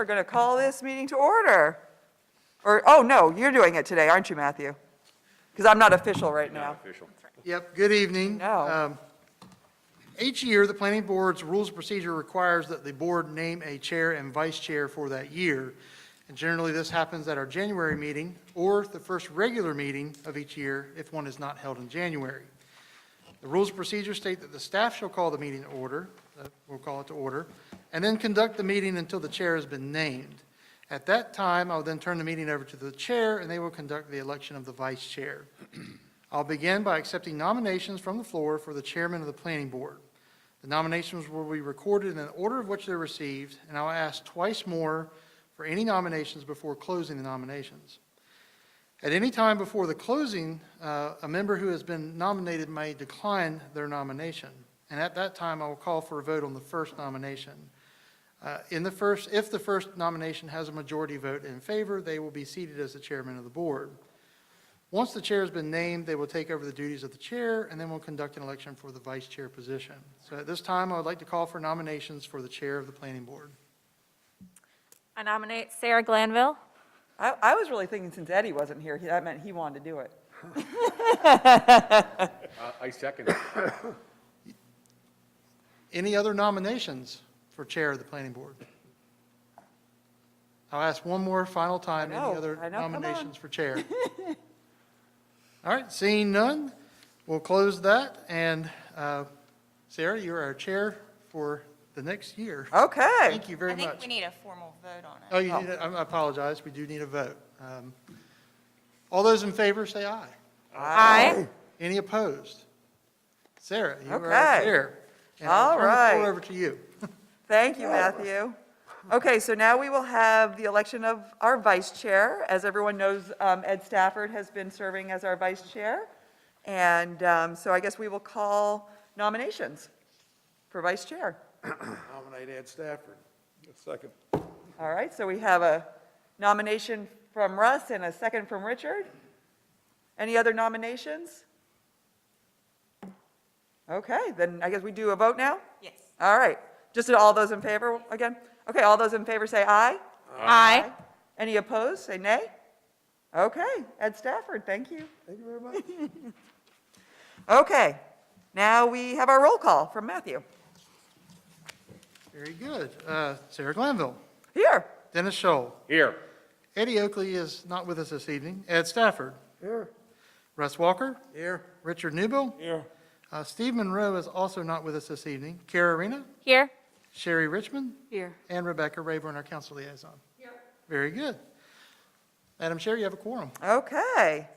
are going to call this meeting to order. Or, oh, no, you're doing it today, aren't you, Matthew? Because I'm not official right now. Yep, good evening. No. Each year, the planning board's rules of procedure requires that the board name a chair and vice chair for that year. And generally, this happens at our January meeting or the first regular meeting of each year if one is not held in January. The rules of procedure state that the staff shall call the meeting to order, we'll call it to order, and then conduct the meeting until the chair has been named. At that time, I'll then turn the meeting over to the chair, and they will conduct the election of the vice chair. I'll begin by accepting nominations from the floor for the chairman of the planning board. The nominations will be recorded in the order of which they're received, and I'll ask twice more for any nominations before closing the nominations. At any time before the closing, a member who has been nominated may decline their nomination, and at that time, I will call for a vote on the first nomination. If the first nomination has a majority vote in favor, they will be seated as the chairman of the board. Once the chair has been named, they will take over the duties of the chair, and then we'll conduct an election for the vice chair position. So at this time, I would like to call for nominations for the chair of the planning board. I nominate Sarah Glanville. I was really thinking since Eddie wasn't here, that meant he wanted to do it. I second it. Any other nominations for chair of the planning board? I'll ask one more final time, any other I know, come on. nominations for chair? All right, seeing none, we'll close that, and Sarah, you're our chair for the next year. Okay. Thank you very I think much. we need a formal vote on it. Oh, you need I apologize, we do need a vote. All those in favor, say aye. Aye. Any opposed? Sarah, you are Okay. our chair. And I'll All turn the right. floor over to you. Thank you, Matthew. Okay, so now we will have the election of our vice chair. As everyone knows, Ed Stafford has been serving as our vice chair. And so I guess we will call nominations for vice chair. Nominate Ed Stafford. Second. All right, so we have a nomination from Russ and a second from Richard. Any other nominations? Okay, then I guess we do a vote now? Yes. All right, just all those in favor again? Okay, all those in favor say aye. Aye. Any opposed, say nay. Okay, Ed Stafford, thank you. Thank you very much. Okay, now we have our roll call from Matthew. Very good. Sarah Glanville, Here. Dennis Scholl, Here. Eddie Oakley is not with us this evening. Ed Stafford, Here. Russ Walker, Here. Richard Newbill, Here. Steve Monroe is also not with us this evening. Kara Arena, Here. Sherry Richmond, Here. and Rebecca Rayburn, our council liaison. Here. Very good. Madam Chair, you have a quorum. Okay.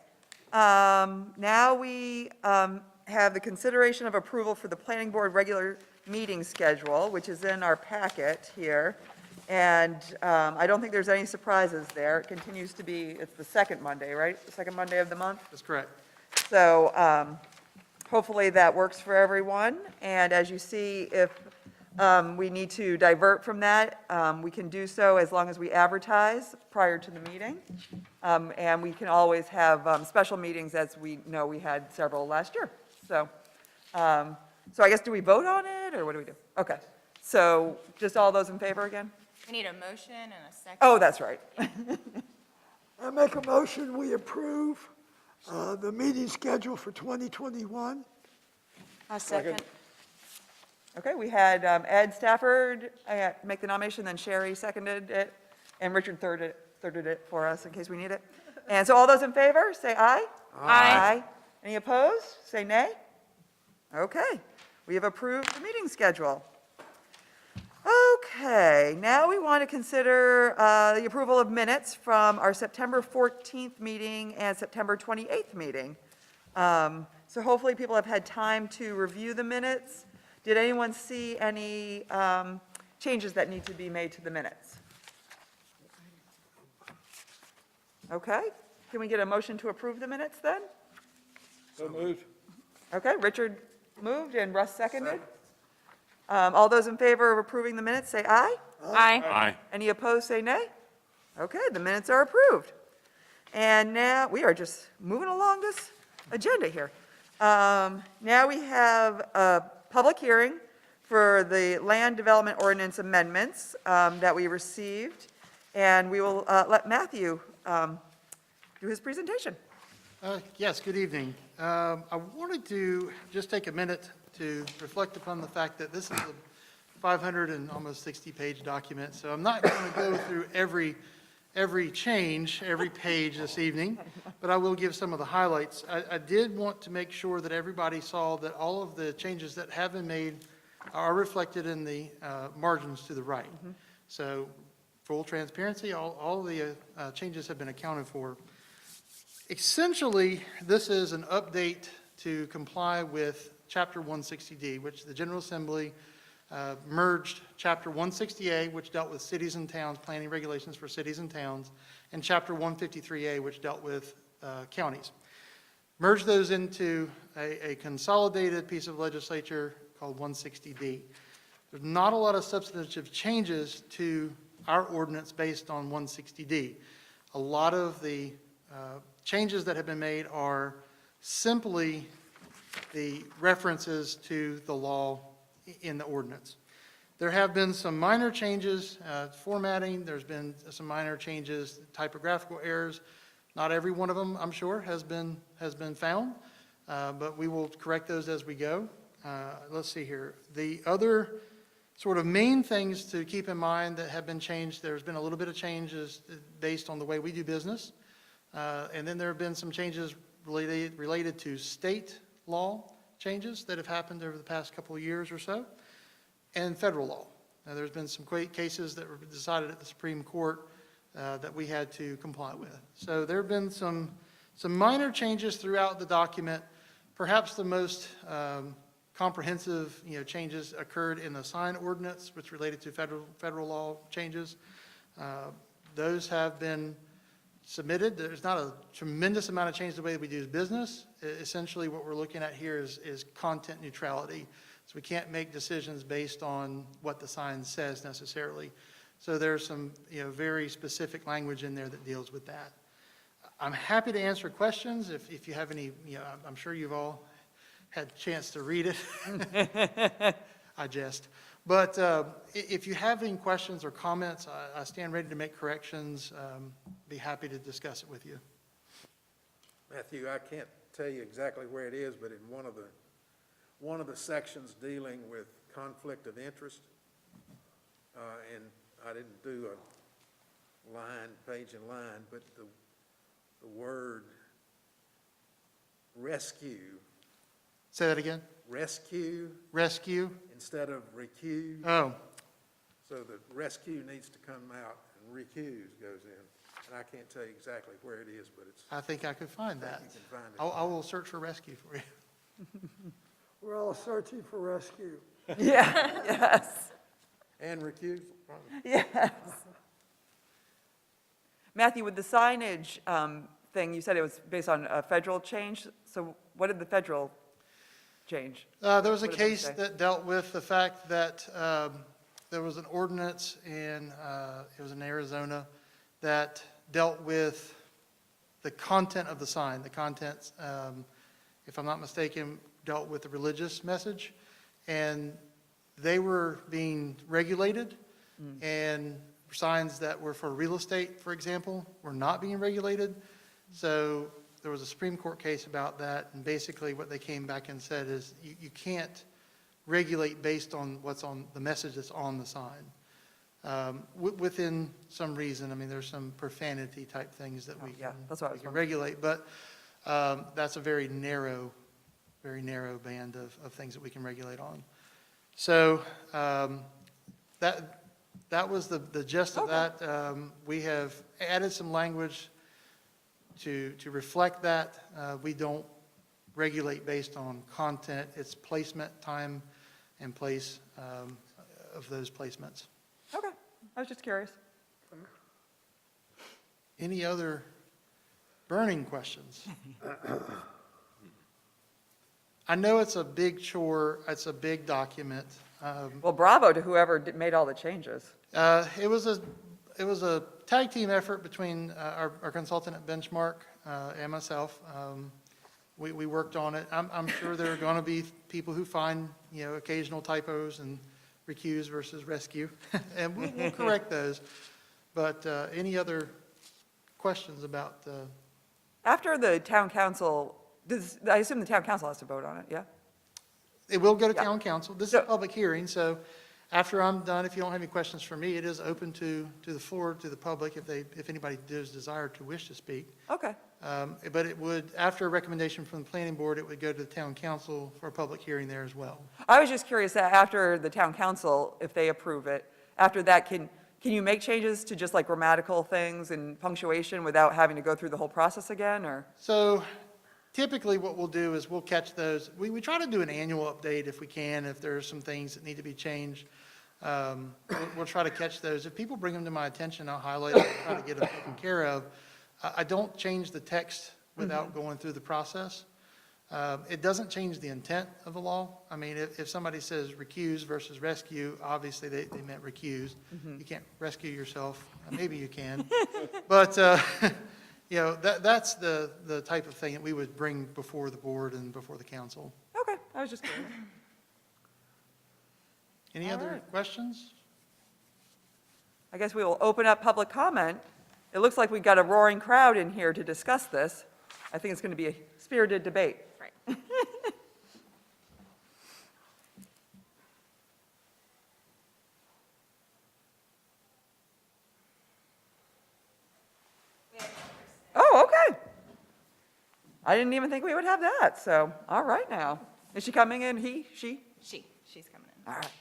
Now we have the consideration of approval for the planning board regular meeting schedule, which is in our packet here. And I don't think there's any surprises there. It continues to be, it's the second Monday, right? The second Monday of the month? That's correct. So hopefully that works for everyone. And as you see, if we need to divert from that, we can do so as long as we advertise prior to the meeting. And we can always have special meetings, as we know we had several last year. So I guess, do we vote on it, or what do we do? Okay, so just all those in favor again? We need a motion and a second. Oh, that's right. I make a motion, we approve the meeting schedule for 2021. A second. Okay, we had Ed Stafford make the nomination, then Sherry seconded it, and Richard thirded it for us in case we need it. And so all those in favor, say aye. Aye. Any opposed? Say nay. Okay, we have approved the meeting schedule. Okay, now we want to consider the approval of minutes from our September 14th meeting and September 28th meeting. So hopefully people have had time to review the minutes. Did anyone see any changes that need to be made to the minutes? Okay, can we get a motion to approve the minutes then? So moved. Okay, Richard moved and Russ seconded. All those in favor of approving the minutes, say aye. Aye. Aye. Any opposed, say nay. Okay, the minutes are approved. And now, we are just moving along this agenda here. Now we have a public hearing for the land development ordinance amendments that we received. And we will let Matthew do his presentation. Yes, good evening. I wanted to just take a minute to reflect upon the fact that this is a 500 and almost 60-page document, so I'm not going to go through every change, every page this evening, but I will give some of the highlights. I did want to make sure that everybody saw that all of the changes that have been made are reflected in the margins to the right. So full transparency, all the changes have been accounted for. Essentially, this is an update to comply with Chapter 160D, which the General Assembly merged Chapter 160A, which dealt with cities and towns, planning regulations for cities and towns, and Chapter 153A, which dealt with counties. Merged those into a consolidated piece of legislature called 160D. There's not a lot of substantive changes to our ordinance based on 160D. A lot of the changes that have been made are simply the references to the law in the ordinance. There have been some minor changes, formatting, there's been some minor changes, typographical errors. Not every one of them, I'm sure, has been found, but we will correct those as we go. Let's see here. The other sort of main things to keep in mind that have been changed, there's been a little bit of changes based on the way we do business. And then there have been some changes related to state law changes that have happened over the past couple of years or so, and federal law. Now, there's been some cases that were decided at the Supreme Court that we had to comply with. So there have been some minor changes throughout the document. Perhaps the most comprehensive changes occurred in the sign ordinance, which related to federal law changes. Those have been submitted. There's not a tremendous amount of change the way we do business. Essentially, what we're looking at here is content neutrality. So we can't make decisions based on what the sign says necessarily. So there's some very specific language in there that deals with that. I'm happy to answer questions if you have any. I'm sure you've all had a chance to read it. I jest. But if you have any questions or comments, I stand ready to make corrections. Be happy to discuss it with you. Matthew, I can't tell you exactly where it is, but in one of the sections dealing with conflict of interest, and I didn't do a page and line, but the word rescue. Say that again? Rescue Rescue? instead of recuse. Oh, So the rescue needs to come out and recuse goes in. And I can't tell you exactly where it is, but it's, I think I could find I that. think you can find it. I will search for rescue for you. We're all searching for rescue. Yeah, yes, And recuse, probably. yes. Matthew, with the signage thing, you said it was based on a federal change. So what did the federal change? There was a What did they case say? that dealt with the fact that there was an ordinance in, it was in Arizona, that dealt with the content of the sign. The content, if I'm not mistaken, dealt with the religious message. And they were being regulated, and signs that were for real estate, for example, were not being regulated. So there was a Supreme Court case about that, and basically what they came back and said is you can't regulate based on what's on the message that's on the sign. Within some reason, I mean, there's some profanity type things that we yeah, can, that's what I we was can wondering. regulate, but that's a very narrow band of things that we can regulate on. So that was the gist of that. We have added some language to reflect that. We don't regulate based on content. It's placement, time, and place of those placements. Okay, I was just curious. Any other burning questions? I know it's a big chore. It's a big document. Well, bravo to whoever made all the changes. It was a tag team effort between our consultant at Benchmark and myself. We worked on it. I'm sure there are going to be people who find occasional typos and recuse versus rescue, and we'll correct those. But any other questions about the, After the town council, I assume the town council has to vote on it, yeah? it will go to Yeah. town council. This is So- a public hearing, so after I'm done, if you don't have any questions for me, it is open to the floor, to the public, if anybody does desire to wish to speak. Okay, But it would, after a recommendation from the planning board, it would go to the town council for a public hearing there as well. I was just curious that after the town council, if they approve it, after that, can you make changes to just like grammatical things and punctuation without having to go through the whole process again, or? So typically what we'll do is we'll catch those. We try to do an annual update if we can, if there are some things that need to be changed. We'll try to catch those. If people bring them to my attention, I'll highlight them and try to get them taken care of. I don't change the text without going through the process. It doesn't change the intent of the law. I mean, if somebody says recuse versus rescue, obviously they meant recuse. You can't rescue yourself. Maybe you can. But, you know, that's the type of thing that we would bring before the board and before the council. Okay, I was just curious. Any All other right. questions? I guess we will open up public comment. It looks like we've got a roaring crowd in here to discuss this. I think it's going to be a spirited debate. Right. Oh, okay. I didn't even think we would have that, so, all right now. Is she coming in, he, she? She's coming in. All right.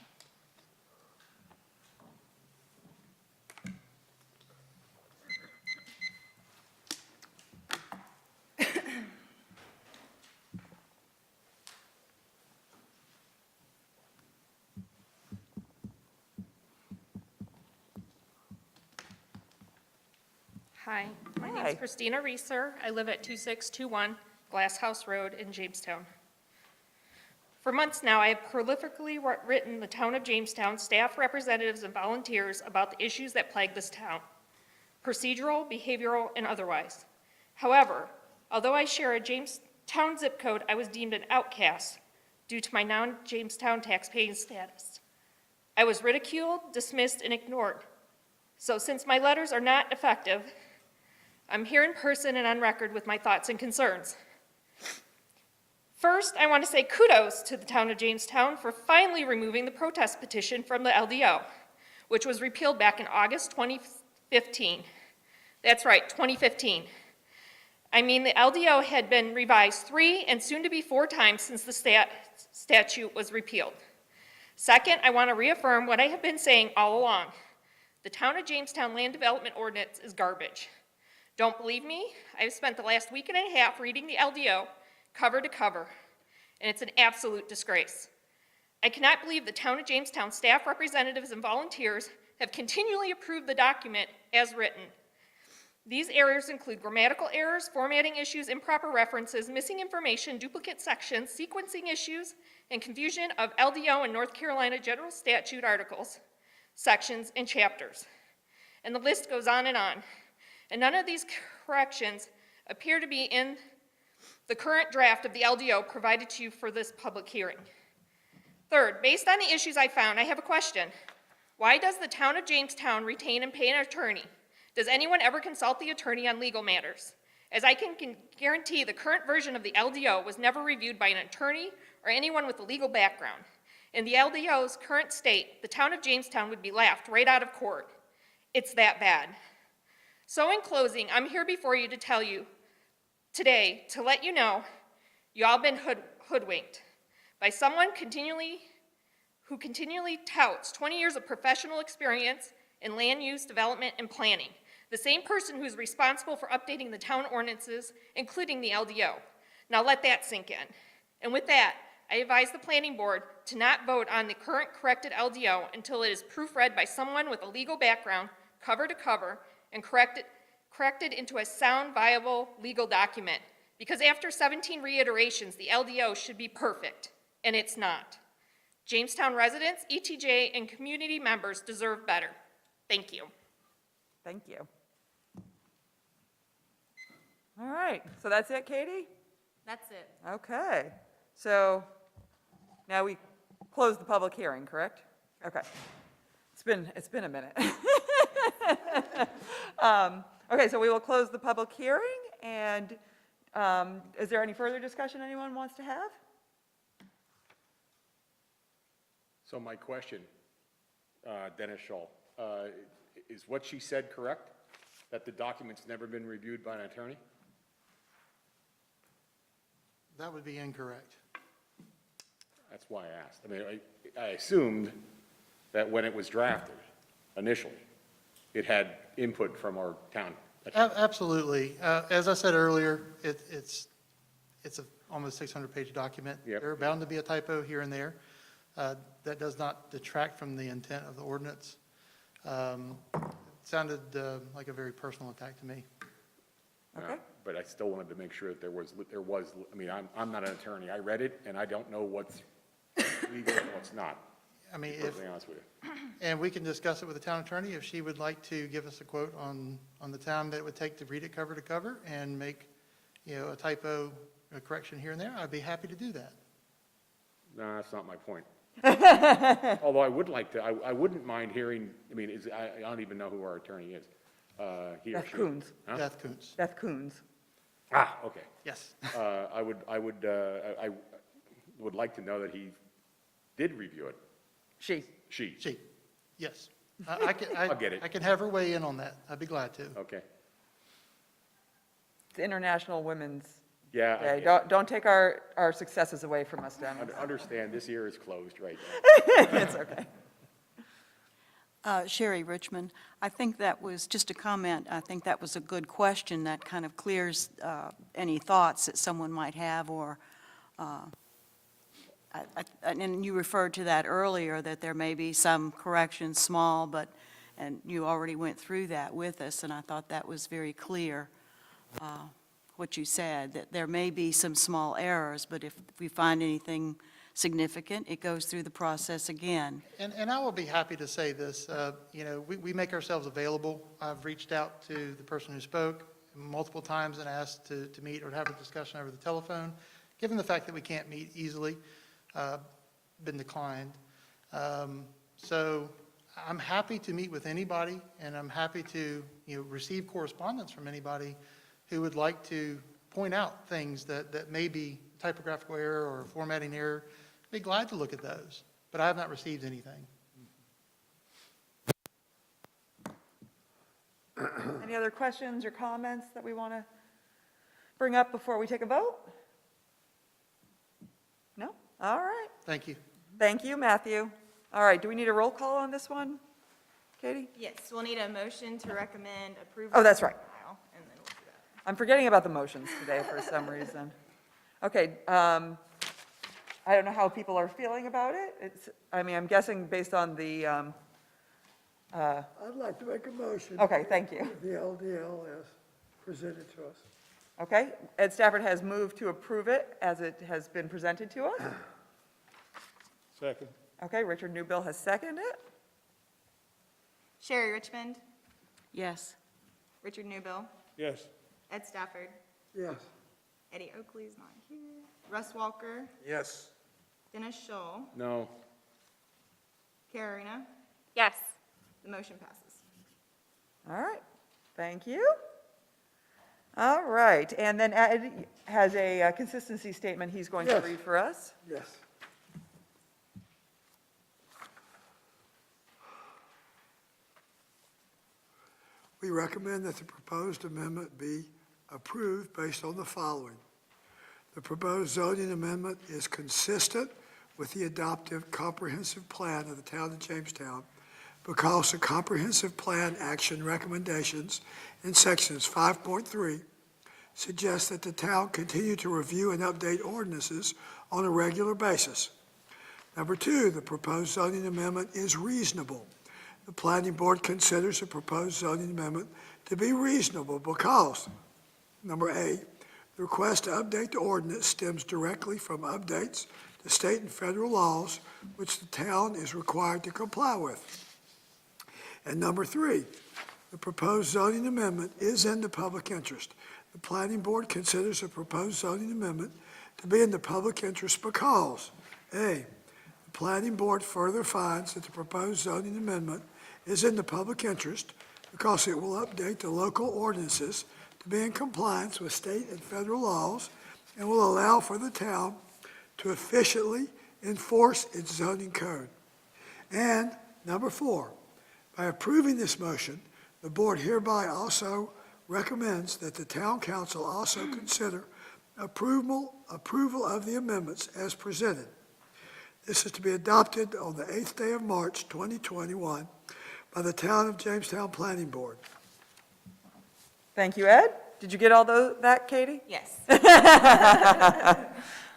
Hi, my Hi. name's Christina Reeser. I live at 2621 Glass House Road in Jamestown. For months now, I have prolifically written the town of Jamestown staff representatives and volunteers about the issues that plague this town, procedural, behavioral, and otherwise. However, although I share a Jamestown zip code, I was deemed an outcast due to my non-Jamestown taxpaying status. I was ridiculed, dismissed, and ignored. So since my letters are not effective, I'm here in person and on record with my thoughts and concerns. First, I want to say kudos to the town of Jamestown for finally removing the protest petition from the LDO, which was repealed back in August 2015. That's right, 2015. I mean, the LDO had been revised 3 and soon to be 4 times since the statute was repealed. Second, I want to reaffirm what I have been saying all along. The town of Jamestown Land Development Ordinance is garbage. Don't believe me? I've spent the last week and a half reading the LDO cover to cover, and it's an absolute disgrace. I cannot believe the town of Jamestown staff representatives and volunteers have continually approved the document as written. These errors include grammatical errors, formatting issues, improper references, missing information, duplicate sections, sequencing issues, and confusion of LDO and North Carolina General Statute articles, sections, and chapters. And the list goes on. And none of these corrections appear to be in the current draft of the LDO provided to you for this public hearing. Third, based on the issues I found, I have a question. Why does the town of Jamestown retain and pay an attorney? Does anyone ever consult the attorney on legal matters? As I can guarantee, the current version of the LDO was never reviewed by an attorney or anyone with a legal background. In the LDO's current state, the town of Jamestown would be laughed right out of court. It's that bad. So in closing, I'm here before you to tell you today, to let you know, you all been hoodwinked by someone who continually touts 20 years of professional experience in land use, development, and planning. The same person who's responsible for updating the town ordinances, including the LDO. Now let that sink in. And with that, I advise the planning board to not vote on the current corrected LDO until it is proofread by someone with a legal background, cover to cover, and corrected into a sound, viable legal document. Because after 17 reiterations, the LDO should be perfect, and it's not. Jamestown residents, ETJ, and community members deserve better. Thank you. Thank you. All right, so that's it, Katie? That's it. Okay, so now we close the public hearing, correct? Okay. It's been a minute. Okay, so we will close the public hearing, and is there any further discussion anyone wants to have? So my question, Dennis Scholl, is what she said correct? That the document's never been reviewed by an attorney? That would be incorrect. That's why I asked. I mean, I assumed that when it was drafted initially, it had input from our town attorney. Absolutely. As I said earlier, it's a almost 600-page document. Yep. There are bound to be a typo here and there. That does not detract from the intent of the ordinance. It sounded like a very personal attack to me. Okay. But I still wanted to make sure that there was, I mean, I'm not an attorney. I read it, and I don't know what's legal and what's not, I mean, to be perfectly honest with you. and we can discuss it with the town attorney if she would like to give us a quote on the time that it would take to read it cover to cover and make, a typo, a correction here and there. I'd be happy to do that. No, that's not my point. Although I would like to, I wouldn't mind hearing, I mean, I don't even know who our attorney is. He or Beth she. Coons. Huh? Beth Coons. Beth Coons. Ah, okay. Yes. I would like to know that he did review it. She. She. She. Yes. I can, I'll get it. I can have her weigh in on that. I'd be glad to. Okay. It's International Women's Yeah. Day. Don't take our successes away from us, Dennis. Understand, this ear is closed right now. It's okay. Sherry Richmond, I think that was, just a comment, I think that was a good question that kind of clears any thoughts that someone might have, or, and you referred to that earlier, that there may be some corrections, small, but, and you already went through that with us, and I thought that was very clear, what you said, that there may be some small errors, but if we find anything significant, it goes through the process again. And I will be happy to say this, we make ourselves available. I've reached out to the person who spoke multiple times and asked to meet or have a discussion over the telephone. Given the fact that we can't meet easily, been declined. So I'm happy to meet with anybody, and I'm happy to, receive correspondence from anybody who would like to point out things that may be typographical error or formatting error. Be glad to look at those, but I have not received anything. Any other questions or comments that we want to bring up before we take a vote? No? All right. Thank you. Thank you, Matthew. All right, do we need a roll call on this one? Katie? Yes, we'll need a motion to recommend approval. Oh, that's right. And then we'll do that. I'm forgetting about the motions today for some reason. Okay, I don't know how people are feeling about it. I'm guessing based on the, I'd like to make a motion. okay, thank you. The LDL as presented to us. Okay, Ed Stafford has moved to approve it as it has been presented to us. Second. Okay, Richard Newbill has seconded it. Sherry Richmond, Yes. Richard Newbill, Yes. Ed Stafford, Yes. Eddie Oakley's not here, Russ Walker, Yes. Dennis Scholl, No. Karina. Yes. The motion passes. All right, thank you. All right, and then Ed has a consistency statement he's going to Yes. read for us. Yes. We recommend that the proposed amendment be approved based on the following. The proposed zoning amendment is consistent with the adoptive comprehensive plan of the town of Jamestown because the comprehensive plan action recommendations in sections 5.3 suggest that the town continue to review and update ordinances on a regular basis. Number two, the proposed zoning amendment is reasonable. The planning board considers the proposed zoning amendment to be reasonable because, number A, the request to update the ordinance stems directly from updates to state and federal laws which the town is required to comply with. And number three, the proposed zoning amendment is in the public interest. The planning board considers the proposed zoning amendment to be in the public interest because, A, the planning board further finds that the proposed zoning amendment is in the public interest because it will update the local ordinances to be in compliance with state and federal laws and will allow for the town to efficiently enforce its zoning code. And number 4, by approving this motion, the board hereby also recommends that the town council also consider approval of the amendments as presented. This is to be adopted on the 8th day of March, 2021, by the Town of Jamestown Planning Board. Thank you, Ed. Did you get all that, Katie? Yes.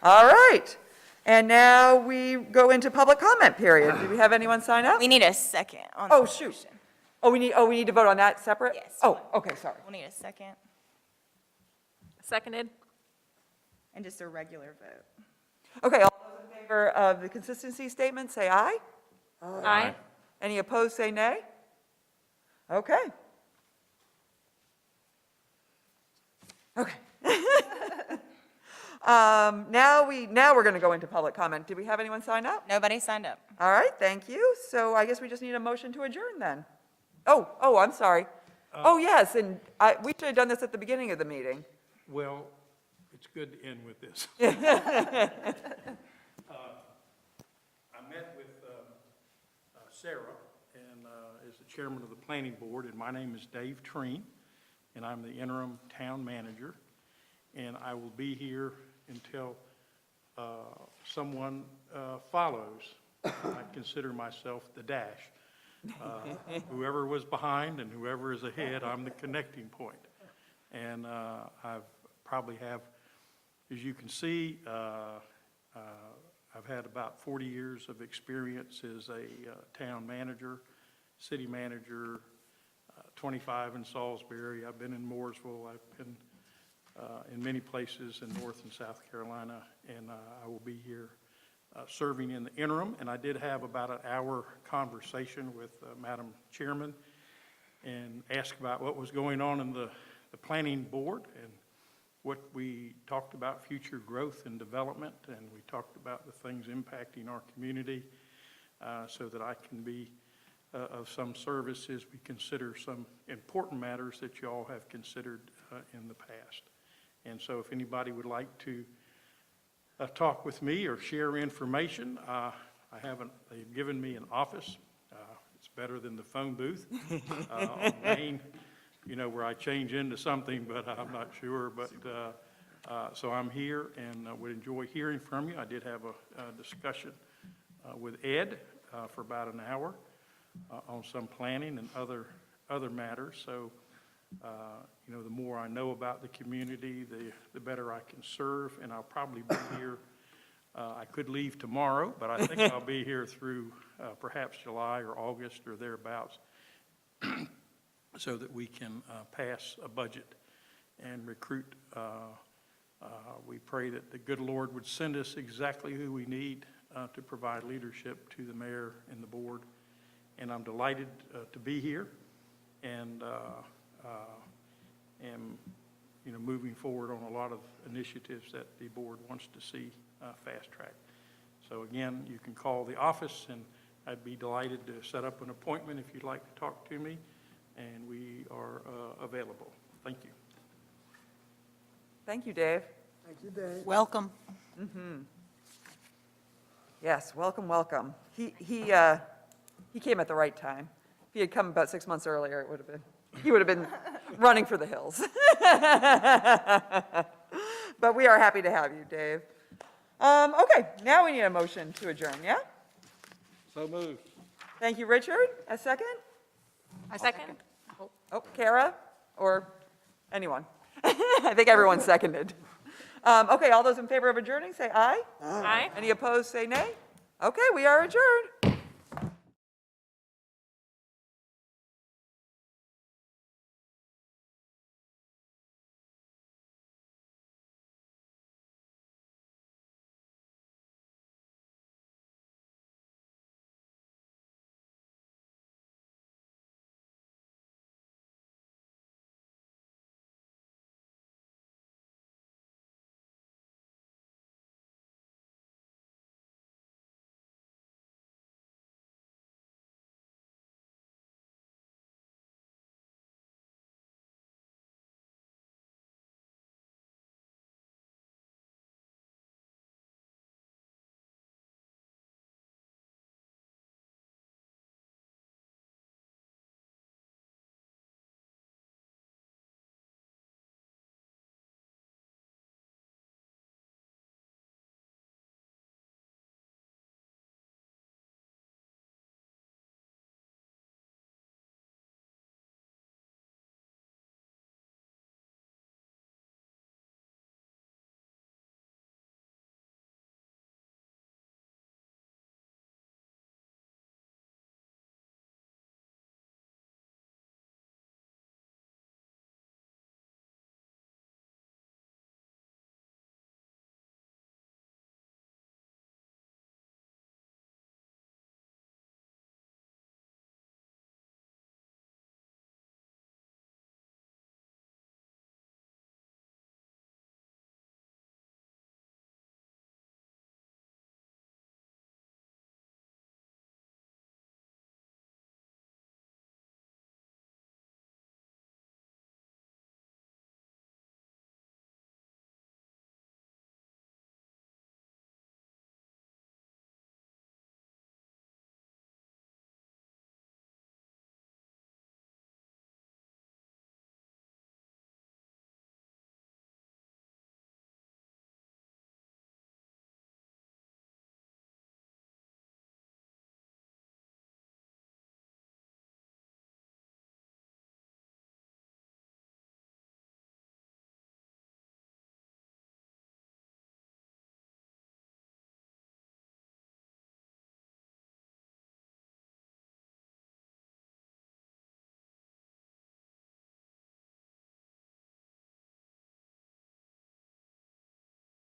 All right. And now we go into public comment period. Do we have anyone sign up? We need a second on Oh, the shoot. motion. Oh, we need to vote on that separate? Yes. Oh, okay, sorry. We'll need a second Seconded? and just a regular vote. Okay, all those in favor of the consistency statement, say aye. Aye. Any opposed, say nay. Okay. Okay. Now we're going to go into public comment. Did we have anyone sign up? Nobody signed up. All right, thank you. So I guess we just need a motion to adjourn then. Oh, I'm sorry. Oh, yes, and we should have done this at the beginning of the meeting. Well, it's good to end with this. I met with Sarah, and is the chairman of the planning board, and my name is Dave Treen, and I'm the interim town manager, and I will be here until someone follows. I consider myself the dash. Whoever was behind and whoever is ahead, I'm the connecting point. And I've probably have, as you can see, I've had about 40 years of experience as a town manager, city manager, 25 in Salisbury. I've been in Mooresville. I've been in many places in North and South Carolina, and I will be here serving in the interim. And I did have about an hour conversation with Madam Chairman and asked about what was going on in the planning board and what we talked about future growth and development, and we talked about the things impacting our community so that I can be of some service as we consider some important matters that you all have considered in the past. And so if anybody would like to talk with me or share information, they've given me an office. It's better than the phone booth on Main, where I change into something, but I'm not sure. But so I'm here and would enjoy hearing from you. I did have a discussion with Ed for about an hour on some planning and other matters. So, the more I know about the community, the better I can serve, and I'll probably be here. I could leave tomorrow, but I think I'll be here through perhaps July or August or thereabouts so that we can pass a budget and recruit. We pray that the good Lord would send us exactly who we need to provide leadership to the mayor and the board. And I'm delighted to be here and am, moving forward on a lot of initiatives that the board wants to see fast-tracked. So again, you can call the office, and I'd be delighted to set up an appointment if you'd like to talk to me, and we are available. Thank you. Thank you, Dave. Thank you, Dave. Welcome. Yes, welcome, welcome. He came at the right time. If he had come about 6 months earlier, he would have been running for the hills. But we are happy to have you, Dave. Okay, now we need a motion to adjourn, yeah? So moved. Thank you, Richard. A second? A second? Oh, Kara, or anyone? I think everyone seconded. Okay, all those in favor of adjourning, say aye. Aye. Any opposed, say nay. Okay, we are adjourned.